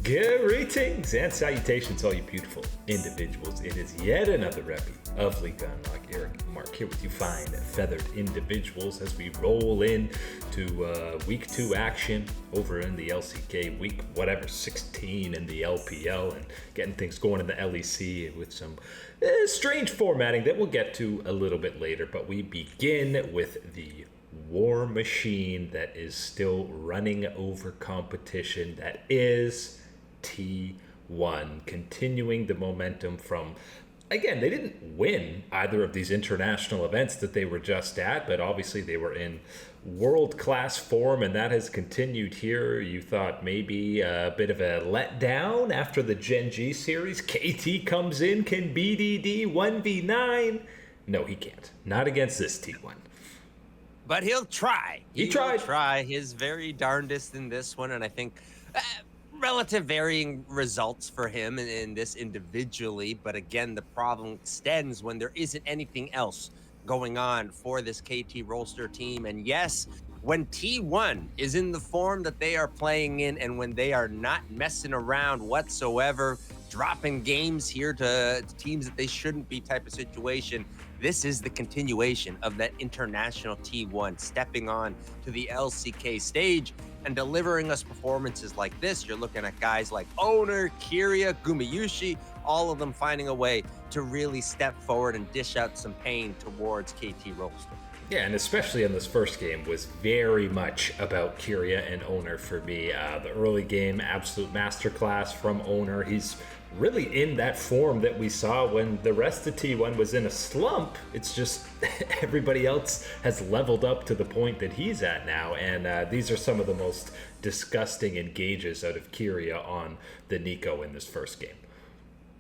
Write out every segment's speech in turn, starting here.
Greetings and salutations, all you beautiful individuals. It is yet another reppy of League Unlock. Eric and Mark here with you fine feathered individuals as we roll in to week 2 action over in the LCK, week 16 in the LPL, and getting things going in the LEC with some strange formatting that we'll get to a little bit later. But we begin with the war machine that is still running over competition, that is T1, continuing the momentum from, again, they didn't win either of these international events that they were just at, but obviously they were in world-class form, and that has continued here. You thought maybe a bit of a letdown after the Gen G series. KT comes in, can BDD 1v9? No, he can't. Not against this T1. But he'll try. He tried. Will try his very darndest in this one, and I think relative varying results for him in this individually. But again, the problem extends when there isn't anything else going on for this KT Rolster team. And yes, when T1 is in the form that they are playing in, and when they are not messing around whatsoever, dropping games here to teams that they shouldn't be type of situation, this is the continuation of that international T1 stepping on to the LCK stage and delivering us performances like this. You're looking at guys like Owner, Kyria, Gumayushi, all of them finding a way to really step forward and dish out some pain towards KT Rolster. Yeah, and especially in this first game was very much about Kyria and Owner for me. The early game, absolute masterclass from Owner. He's really in that form that we saw when the rest of T1 was in a slump. It's just everybody else has leveled up to the point that he's at now, and these are some of the most disgusting engages out of Kyria on the Nico in this first game.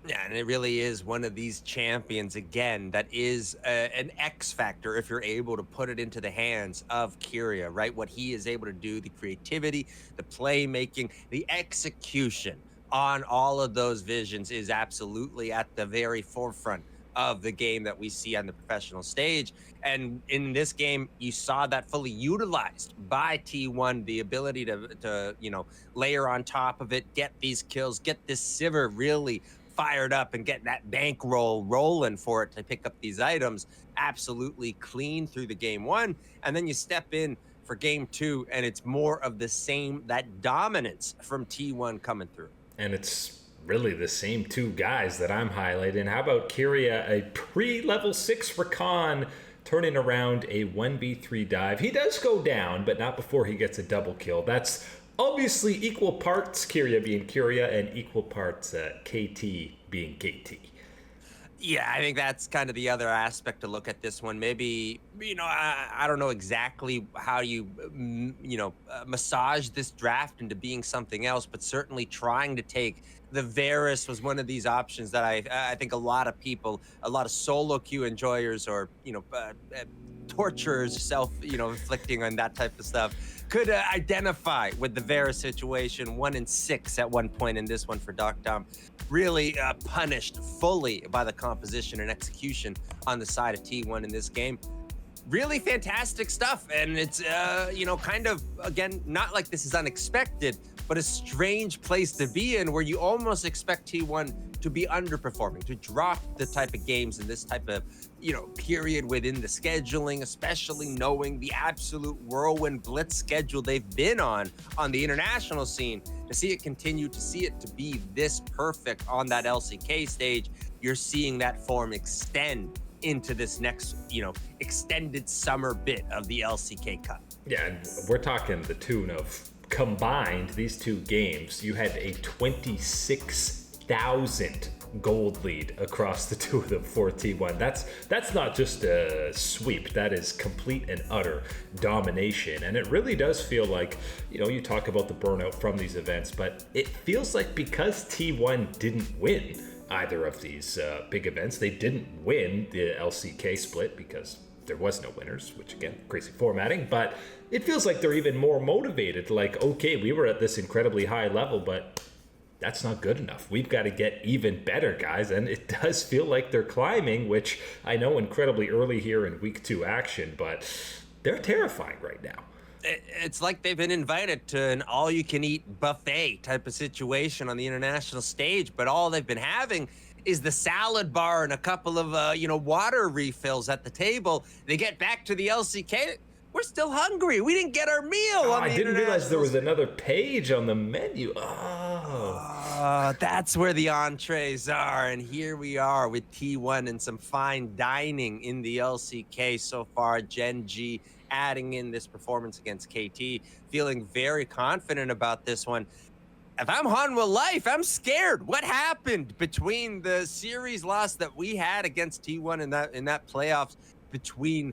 Yeah, and it really is one of these champions, again, that is an X factor if you're able to put it into the hands of Kyria, right? What he is able to do, the creativity, the playmaking, the execution on all of those visions is absolutely at the very forefront of the game that we see on the professional stage. And in this game, you saw that fully utilized by T1, the ability to layer on top of it, get these kills, get this Sivir really fired up and get that bankroll rolling for it to pick up these items absolutely clean through the game 1. And then you step in for game 2 and it's more of the same, that dominance from T1 coming through. And it's really the same two guys that I'm highlighting. How about Kyria, a pre-level 6 Rakan, turning around a 1v3 dive. He does go down, but not before he gets a double kill. That's obviously equal parts Kyria being Kyria and equal parts KT being KT. Yeah, I think that's kind of the other aspect to look at this one. Maybe, I don't know exactly how you, massage this draft into being something else, but certainly trying to take the Varus was one of these options that I think a lot of people, a lot of solo queue enjoyers or, torturers, inflicting on that type of stuff, could identify with the Varus situation. 1 in 6 at one point in this one for Doc Dom. Really punished fully by the composition and execution on the side of T1 in this game. Really fantastic stuff. And it's, kind of, again, not like this is unexpected, but a strange place to be in where you almost expect T1 to be underperforming, to drop the type of games in this type of, period within the scheduling, especially knowing the absolute whirlwind blitz schedule they've been on the international scene. To see it continue, to see it to be this perfect on that LCK stage, you're seeing that form extend into this next, extended summer bit of the LCK Cup. Yeah, and we're talking the tune of combined these two games, you had a 26,000 gold lead across the two of them for T1. That's not just a sweep, that is complete and utter domination. And it really does feel like, you talk about the burnout from these events, but it feels like because T1 didn't win either of these big events, they didn't win the LCK split because there was no winners, which again, crazy formatting, but it feels like they're even more motivated. Like, okay, we were at this incredibly high level, but that's not good enough. We've got to get even better, guys. And it does feel like they're climbing, which I know incredibly early here in week 2 action, but they're terrifying right now. It's like they've been invited to an all-you-can-eat buffet type of situation on the international stage, but all they've been having is the salad bar and a couple of, water refills at the table. They get back to the LCK. We're still hungry. We didn't get our meal on the I didn't realize there was stage. another page on the menu. That's where the entrees are. And here we are with T1 and some fine dining in the LCK so far. Gen G adding in this performance against KT, feeling very confident about this one. If I'm Hanwha Life, I'm scared. What happened between the series loss that we had against T1 in that playoffs between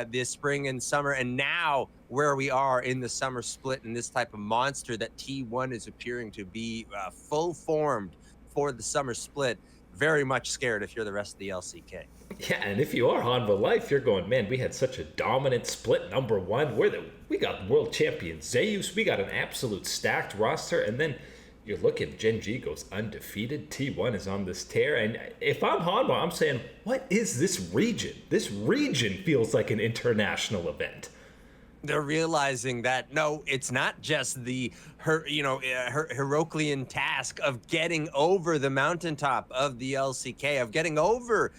this spring and summer, and now where we are in the summer split and this type of monster that T1 is appearing to be full formed for the summer split? Very much scared if you're the rest of the LCK. Yeah, and if you are Hanwha Life, you're going, man, we had such a dominant split. Number one, we got world champion Zeus. We got an absolute stacked roster. And then you're looking, Gen G goes undefeated. T1 is on this tear. And if I'm Hanwha, I'm saying, what is this region? This region feels like an international event. They're realizing that, no, it's not just the Heroclean task of getting over the mountaintop of the LCK, of getting over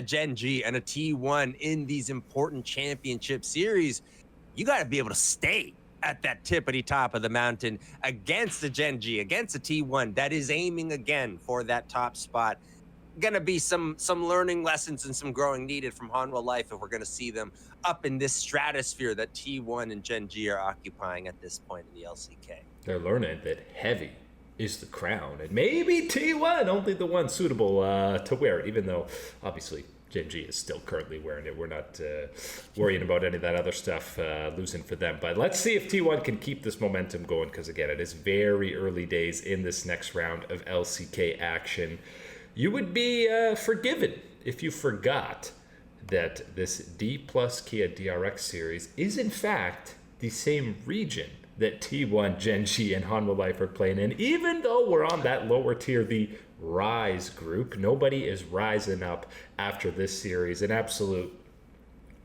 Gen G and a T1 in these important championship series. You got to be able to stay at that tippity top of the mountain against a Gen G, against a T1 that is aiming again for that top spot. Gonna be some learning lessons and some growing needed from Hanwha Life if we're gonna see them up in this stratosphere that T1 and Gen G are occupying at this point in the LCK. They're learning that heavy is the crown, and maybe T1 only the one suitable to wear it, even though obviously Gen G is still currently wearing it. We're not worrying about any of that other stuff losing for them. But let's see if T1 can keep this momentum going, because again, it is very early days in this next round of LCK action. You would be forgiven if you forgot that this Dplus Kia DRX series is in fact the same region that T1, Gen G, and Hanwha Life are playing in. Even though we're on that lower tier, the Rise group, nobody is rising up after this series. An absolute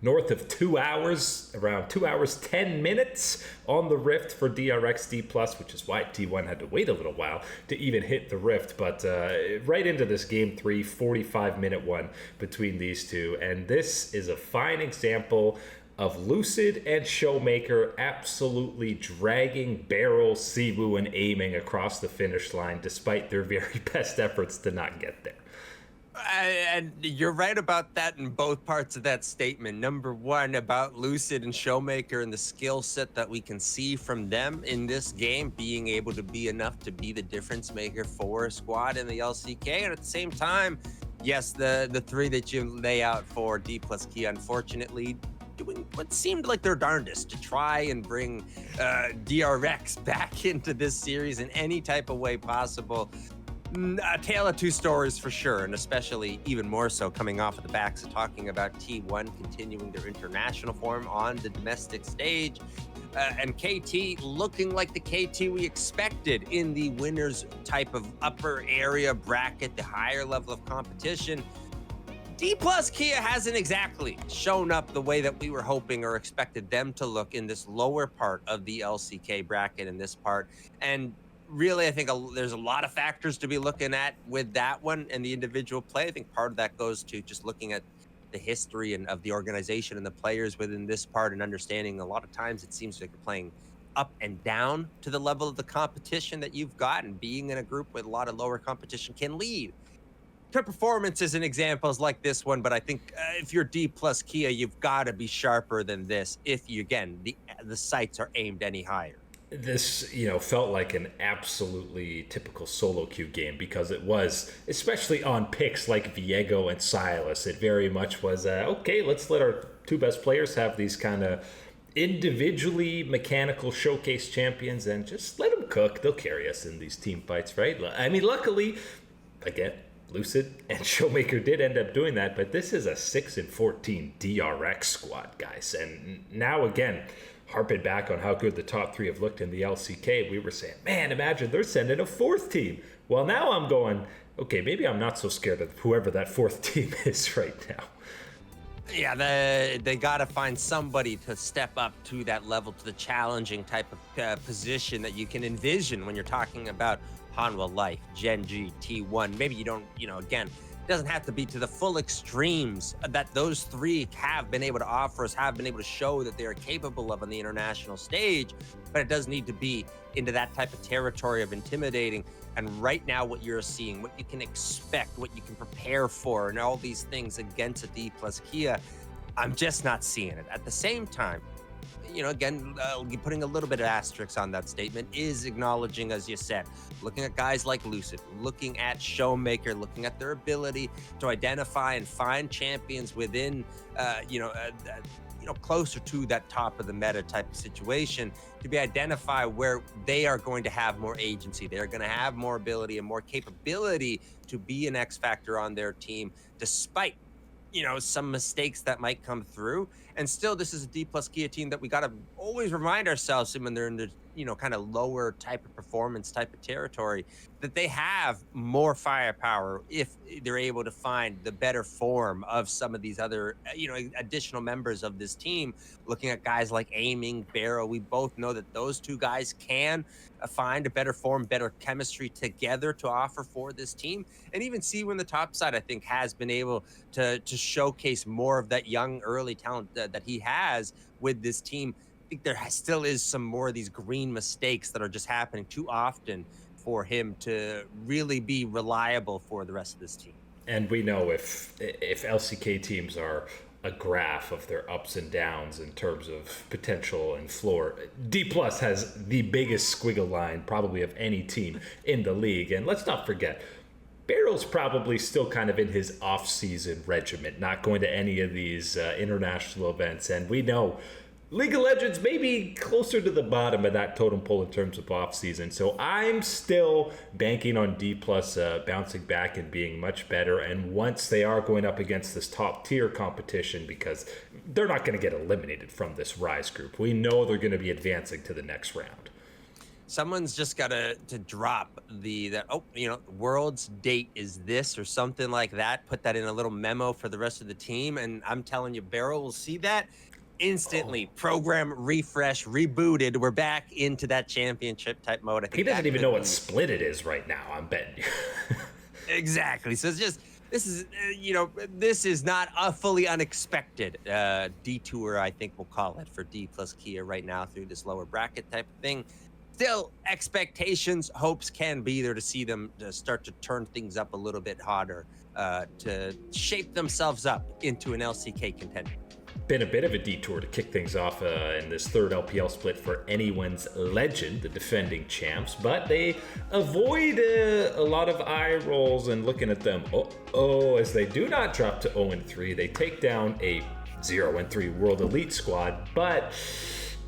north of 2 hours, around 2 hours, 10 minutes on the Rift for DRX Dplus, which is why T1 had to wait a little while to even hit the Rift. But right into this game 3, 45-minute one between these two. And this is a fine example of Lucid and Showmaker absolutely dragging barrel, Siwu, and aiming across the finish line despite their very best efforts to not get there. And you're right about that in both parts of that statement. Number one, about Lucid and Showmaker and the skill set that we can see from them in this game being able to be enough to be the difference maker for a squad in the LCK. And at the same time, yes, the three that you lay out for Dplus Kia, unfortunately, doing what seemed like their darndest to try and bring DRX back into this series in any type of way possible. A tale of two stories for sure, and especially even more so coming off of the backs of talking about T1 continuing their international form on the domestic stage, and KT looking like the KT we expected in the winners type of upper area bracket, the higher level of competition. Dplus Kia hasn't exactly shown up the way that we were hoping or expected them to look in this lower part of the LCK bracket in this part. And really, I think there's a lot of factors to be looking at with that one and the individual play. I think part of that goes to just looking at the history and of the organization and the players within this part and understanding a lot of times it seems like you're playing up and down to the level of the competition that you've got, and being in a group with a lot of lower competition can lead to performances and examples like this one. But I think if you're Dplus Kia, you've got to be sharper than this if you, again, the sights are aimed any higher. This, felt like an absolutely typical solo queue game, because it was, especially on picks like Viego and Silas, it very much was, okay, let's let our two best players have these kind of individually mechanical showcase champions and just let them cook. They'll carry us in these team fights, right? I mean, luckily, again, Lucid and Showmaker did end up doing that, but this is a 6-14 DRX squad, guys. And now, again, harping back on how good the top three have looked in the LCK, we were saying, man, imagine they're sending a fourth team. Well, now I'm going, okay, maybe I'm not so scared of whoever that fourth team is right now. Yeah, they got to find somebody to step up to that level, to the challenging type of position that you can envision when you're talking about Hanwha Life, Genji, T1. Maybe you don't, again, it doesn't have to be to the full extremes that those three have been able to offer us, have been able to show that they are capable of on the international stage, but it does need to be into that type of territory of intimidating. And right now, what you're seeing, what you can expect, what you can prepare for, and all these things against a Dplus Kia, I'm just not seeing it. At the same time, again, putting a little bit of asterisk on that statement is acknowledging, as you said, looking at guys like Lucid, looking at Showmaker, looking at their ability to identify and find champions within, closer to that top of the meta type of situation, to be identify where they are going to have more agency. They're going to have more ability and more capability to be an X factor on their team, despite some mistakes that might come through. And still, this is a Dplus Kia team that we got to always remind ourselves when they're in the kind of lower type of performance type of territory, that they have more firepower if they're able to find the better form of some of these other additional members of this team. Looking at guys like Aiming, Barrow, we both know that those two guys can find a better form, better chemistry together to offer for this team. And even see when the top side, I think, has been able to showcase more of that young early talent that he has with this team. I think there still is some more of these green mistakes that are just happening too often for him to really be reliable for the rest of this team. And we know if LCK teams are a graph of their ups and downs in terms of potential and floor, Dplus has the biggest squiggle line probably of any team in the league. And let's not forget, Barrow's probably still kind of in his off-season regiment, not going to any of these international events. And we know League of Legends may be closer to the bottom of that totem pole in terms of off-season. So I'm still banking on Dplus bouncing back and being much better. And once they are going up against this top-tier competition, because they're not going to get eliminated from this Rise group, we know they're going to be advancing to the next round. Someone's just got to drop the world's date is this or something like that. Put that in a little memo for the rest of the team. And I'm telling you, Barrow will see that instantly. Program refresh, rebooted. We're back into that championship type mode. I think he doesn't even know what split it is right now, I'm betting you. Exactly. So it's just, this is not a fully unexpected detour, I think we'll call it, for Dplus Kia right now through this lower bracket type of thing. Still, expectations, hopes can be there to see them to start to turn things up a little bit hotter, to shape themselves up into an LCK contender. Been a bit of a detour to kick things off in this third LPL split for Anyone's Legend, the defending champs, but they avoid a lot of eye rolls and looking at them. As they do not drop to 0-3, they take down a 0-3 World Elite squad, but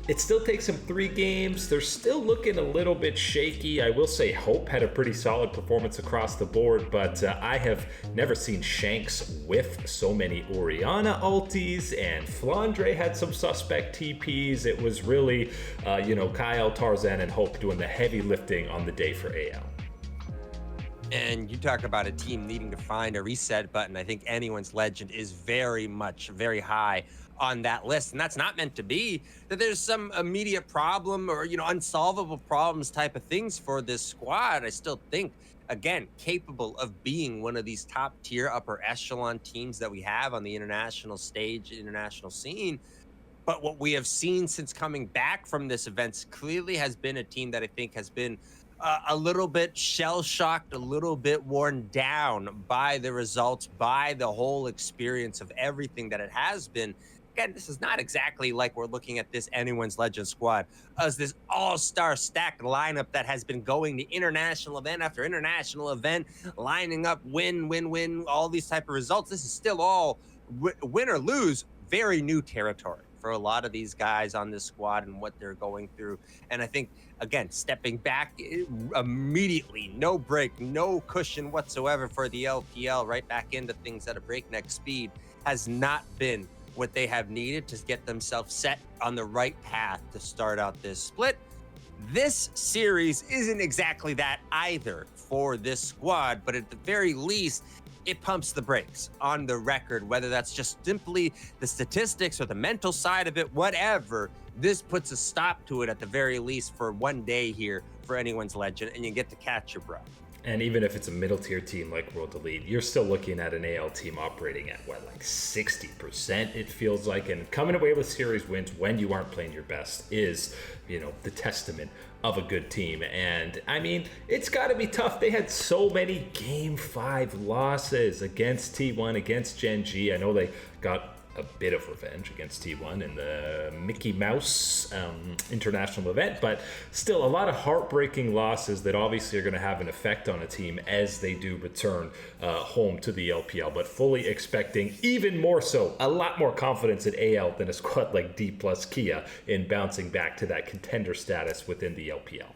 it still takes them 3 games. They're still looking a little bit shaky. I will say Hope had a pretty solid performance across the board, but I have never seen Shanks whiff so many Orianna ultis, and Flandre had some suspect TPs. It was really, Kyle, Tarzan, and Hope doing the heavy lifting on the day for AL. And you talk about a team needing to find a reset button. I think Anyone's Legend is very high on that list, and that's not meant to be that there's some immediate problem or unsolvable problems type of things for this squad. I still think, again, capable of being one of these top tier upper echelon teams that we have on the international stage, international scene. But what we have seen since coming back from this event clearly has been a team that I think has been a little bit shell-shocked, a little bit worn down by the results, by the whole experience of everything that it has been. Again, this is not exactly like we're looking at this Anyone's Legend squad as this all-star stacked lineup that has been going to international event after international event, lining up win, all these type of results. This is still all win or lose, very new territory for a lot of these guys on this squad and what they're going through. And I think, again, stepping back immediately, no break, no cushion whatsoever for the LPL, right back into things at a breakneck speed, has not been what they have needed to get themselves set on the right path to start out this split. This series isn't exactly that either for this squad, but at the very least, it pumps the brakes on the record, whether that's just simply the statistics or the mental side of it, whatever. This puts a stop to it at the very least for one day here for anyone's legend, and you get to catch your breath. And even if it's a middle tier team like World Elite, you're still looking at an AL team operating at what, like 60%, it feels like. And coming away with series wins when you aren't playing your best is, you know, the testament of a good team. And I mean, it's got to be tough. They had so many Game 5 losses against T1, against Gen G. I know they got a bit of revenge against T1 in the Mickey Mouse international event, but still a lot of heartbreaking losses that obviously are going to have an effect on a team as they do return home to the LPL, but fully expecting even more so, a lot more confidence in AL than a squad like Dplus Kia in bouncing back to that contender status within the LPL.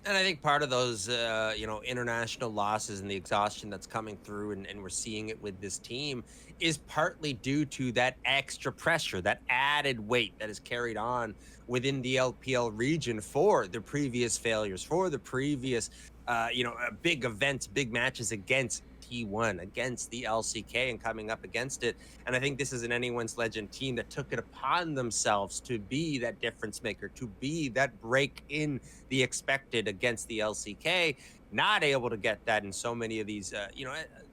And I think part of those, international losses and the exhaustion that's coming through, and we're seeing it with this team, is partly due to that extra pressure, that added weight that is carried on within the LPL region for the previous failures, for the previous, big events, big matches against T1, against the LCK, and coming up against it. And I think this is an anyone's legend team that took it upon themselves to be that difference maker, to be that break in the expected against the LCK, not able to get that in so many of these,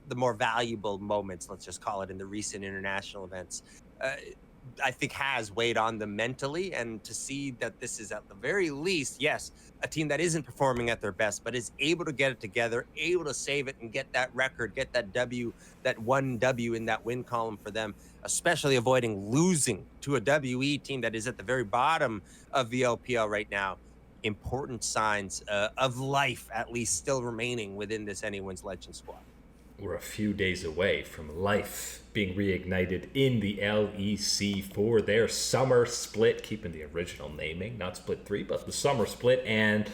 the more valuable moments, let's just call it, in the recent international events. I think has weighed on them mentally, and to see that this is at the very least, yes, a team that isn't performing at their best, but is able to get it together, able to save it and get that record, get that W, that one W in that win column for them, especially avoiding losing to a WE team that is at the very bottom of the LPL right now. Important signs of life, at least, still remaining within this anyone's legend squad. We're a few days away from life being reignited in the LEC for their summer split, keeping the original naming, not Split 3, but the summer split. And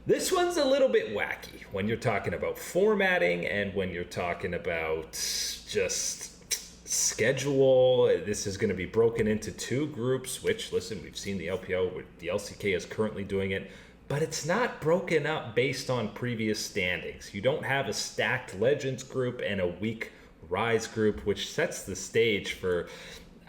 this one's a little bit wacky when you're talking about formatting and when you're talking about just schedule. This is going to be broken into two groups, which, listen, we've seen the LPL, the LCK is currently doing it. But it's not broken up based on previous standings. You don't have a stacked Legends group and a weak Rise group, which sets the stage for,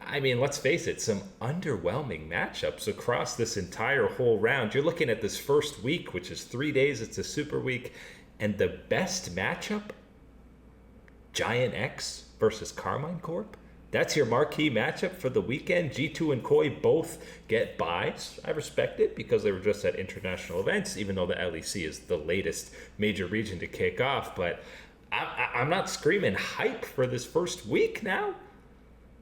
I mean, let's face it, some underwhelming matchups across this entire whole round. You're looking at this first week, which is 3 days. It's a super week. And the best matchup, Giant X versus Carmine Corp. That's your marquee matchup for the weekend. G2 and Koi both get buys. I respect it because they were just at international events, even though the LEC is the latest major region to kick off. But I'm not screaming hype for this first week now.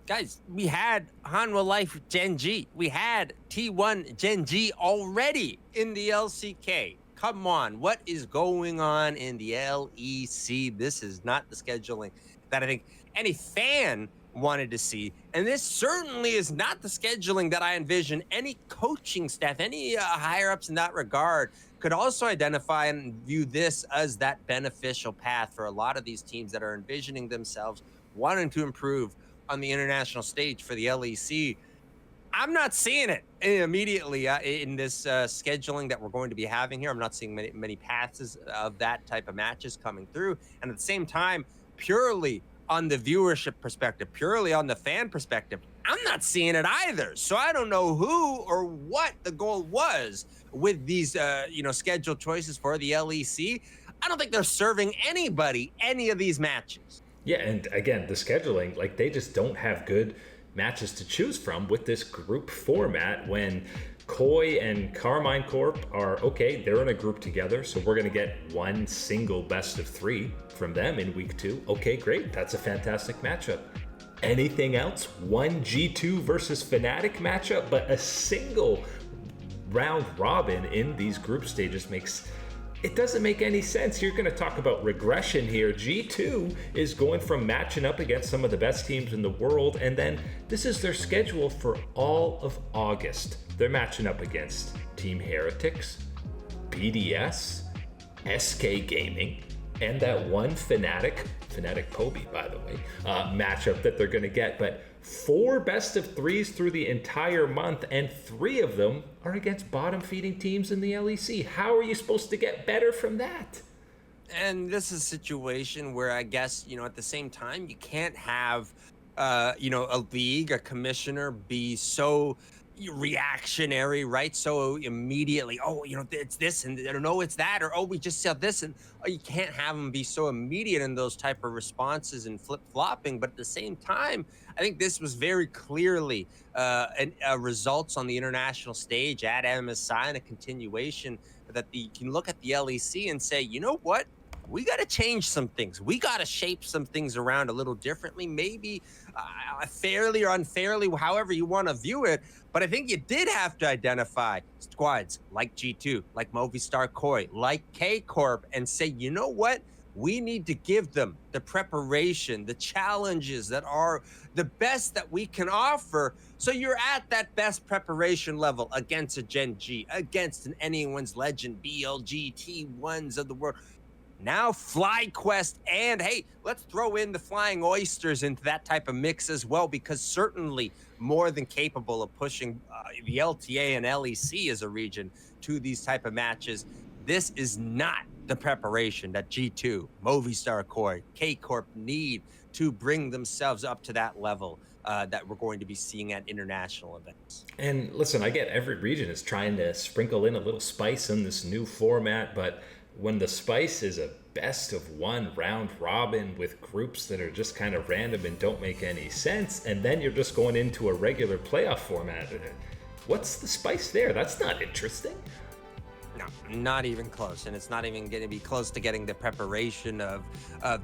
Guys, we had Hanwha Life Gen G. We had T1 Gen G already in the LCK. Come on, what is going on in the LEC? This is not the scheduling that I think any fan wanted to see, and this certainly is not the scheduling that I envision any coaching staff, any higher ups in that regard could also identify and view this as that beneficial path for a lot of these teams that are envisioning themselves wanting to improve on the international stage for the LEC. I'm not seeing it immediately in this scheduling that we're going to be having here. I'm not seeing many paths of that type of matches coming through, and at the same time, purely on the viewership perspective, purely on the fan perspective, I'm not seeing it either. So I don't know who or what the goal was with these, scheduled choices for the LEC. I don't think they're serving anybody any of these matches. Yeah, and again, the scheduling, like, they just don't have good matches to choose from with this group format when Koi and Carmine Corp are, okay, they're in a group together, so we're going to get one single best of 3 from them in week 2. Okay, great. That's a fantastic matchup. Anything else? One G2 versus Fnatic matchup, but a single round robin in these group stages it doesn't make any sense. You're going to talk about regression here. G2 is going from matching up against some of the best teams in the world, and then this is their schedule for all of August. They're matching up against Team Heretics, BDS, SK Gaming, and that one Fnatic Poby, by the way, matchup that they're going to get. But 4 best of 3s through the entire month, and 3 of them are against bottom feeding teams in the LEC. How are you supposed to get better from that? And this is a situation where I guess, at the same time, you can't have, a league, a commissioner be so reactionary, right? So immediately, oh, it's this and no, it's that, or oh, we just said this. And oh, you can't have them be so immediate in those type of responses and flip-flopping. But at the same time, I think this was very clearly results on the international stage at MSI and a continuation that you can look at the LEC and say, you know what? We got to change some things. We got to shape some things around a little differently, maybe fairly or unfairly, however you want to view it. But I think you did have to identify squads like G2, like Movistar Koi, like K Corp, and say, you know what? We need to give them the preparation, the challenges that are the best that we can offer. So you're at that best preparation level against a Gen G, against an anyone's legend, BLG, T1s of the world. Now FlyQuest, and hey, let's throw in the Flying Oysters into that type of mix as well, because certainly more than capable of pushing the LTA and LEC as a region to these type of matches. This is not the preparation that G2, Movistar Core, K-Corp need to bring themselves up to that level that we're going to be seeing at international events. And listen, I get every region is trying to sprinkle in a little spice in this new format, but when the spice is a best of one round robin with groups that are just kind of random and don't make any sense, and then you're just going into a regular playoff format, what's the spice there? That's not interesting. No, not even close. And it's not even going to be close to getting the preparation of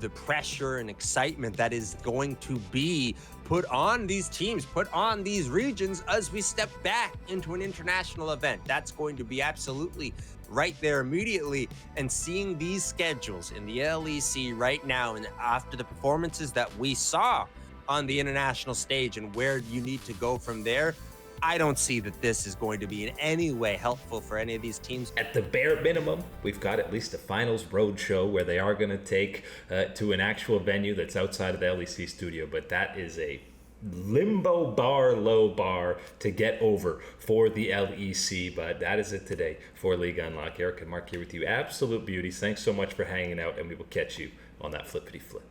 the pressure and excitement that is going to be put on these teams, put on these regions as we step back into an international event. That's going to be absolutely right there immediately. And seeing these schedules in the LEC right now, and after the performances that we saw on the international stage and where you need to go from there, I don't see that this is going to be in any way helpful for any of these teams. At the bare minimum, we've got at least a finals road show where they are going to take to an actual venue that's outside of the LEC studio, but that is a limbo bar, low bar to get over for the LEC. But that is it today for League Unlock. Eric and Mark here with you. Absolute beauties. Thanks so much for hanging out, and we will catch you on that flippity flip.